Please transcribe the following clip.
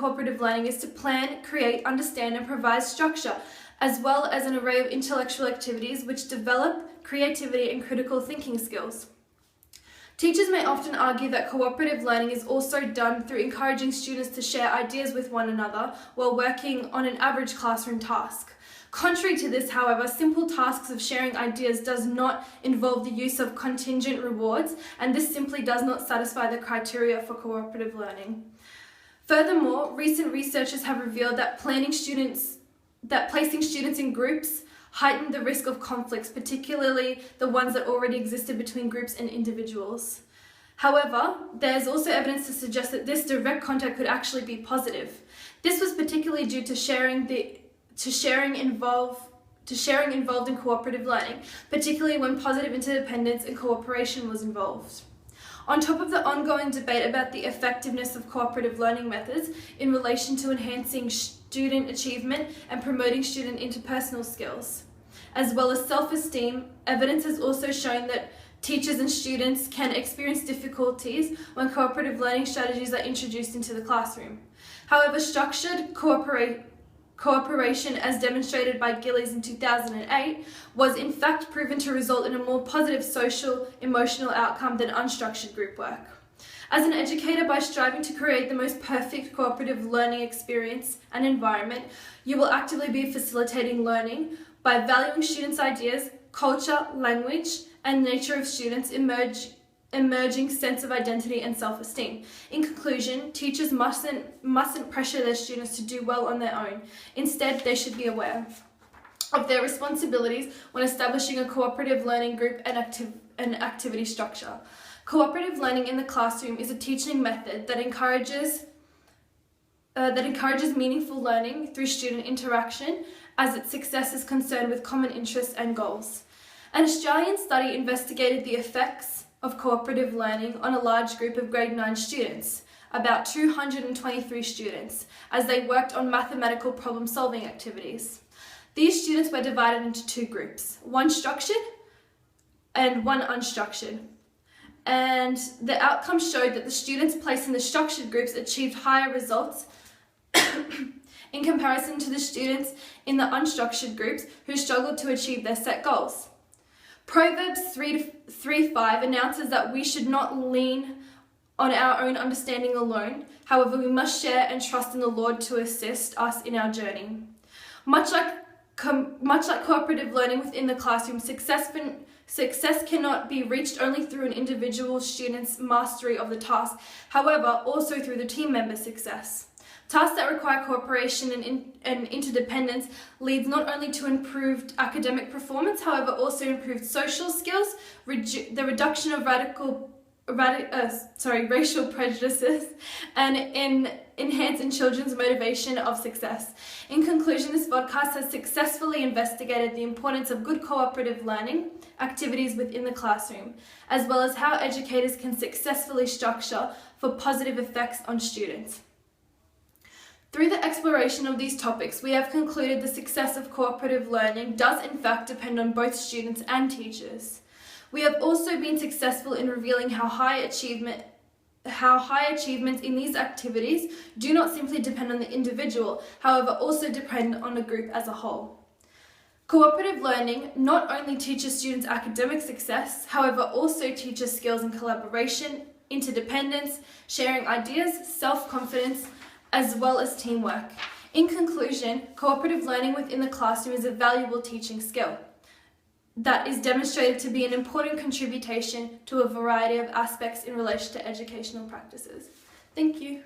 cooperative learning is to plan, create, understand, and provide structure, as well as an array of intellectual activities which develop creativity and critical thinking skills. Teachers may often argue that cooperative learning is also done through encouraging students to share ideas with one another while working on an average classroom task. Contrary to this, however, simple tasks of sharing ideas does not involve the use of contingent rewards, and this simply does not satisfy the criteria for cooperative learning. Furthermore, recent researchers have revealed that placing students in groups heighten the risk of conflicts, particularly the ones that already existed between groups and individuals. However, there's also evidence to suggest that this direct contact could actually be positive. This was particularly due to sharing involved in cooperative learning, particularly when positive interdependence and cooperation was involved. On top of the ongoing debate about the effectiveness of cooperative learning methods in relation to enhancing student achievement and promoting student interpersonal skills, as well as self-esteem, evidence has also shown that teachers and students can experience difficulties when cooperative learning strategies are introduced into the classroom. However, structured cooperation, as demonstrated by Gillies in 2008, was in fact proven to result in a more positive social, emotional outcome than unstructured group work. As an educator, by striving to create the most perfect cooperative learning experience and environment, you will actively be facilitating learning by valuing students' ideas, culture, language, and nature of students' emerging sense of identity and self-esteem. In conclusion, teachers mustn't pressure their students to do well on their own. Instead, they should be aware of their responsibilities when establishing a cooperative learning group and activity structure. Cooperative learning in the classroom is a teaching method that encourages meaningful learning through student interaction, as its success is concerned with common interests and goals. An Australian study investigated the effects of cooperative learning on a large group of grade 9 students, about 223 students, as they worked on mathematical problem-solving activities. These students were divided into two groups, one structured and one unstructured. And the outcomes showed that the students placed in the structured groups achieved higher results in comparison to the students in the unstructured groups who struggled to achieve their set goals. Proverbs 3:5 announces that we should not lean on our own understanding alone. However, we must share and trust in the Lord to assist us in our journey. Much like cooperative learning within the classroom, success cannot be reached only through an individual student's mastery of the task, however, also through the team member's success. Tasks that require cooperation and interdependence leads not only to improved academic performance, however, also improved social skills, the reduction of racial prejudices, and enhance in children's motivation of success. In conclusion, this podcast has successfully investigated the importance of good cooperative learning activities within the classroom, as well as how educators can successfully structure for positive effects on students. Through the exploration of these topics, we have concluded the success of cooperative learning does in fact depend on both students and teachers. We have also been successful in revealing how high achievements in these activities do not simply depend on the individual, however also depend on a group as a whole. Cooperative learning not only teaches students academic success, however also teaches skills in collaboration, interdependence, sharing ideas, self-confidence, as well as teamwork. In conclusion, cooperative learning within the classroom is a valuable teaching skill that is demonstrated to be an important contribution to a variety of aspects in relation to educational practices. Thank you.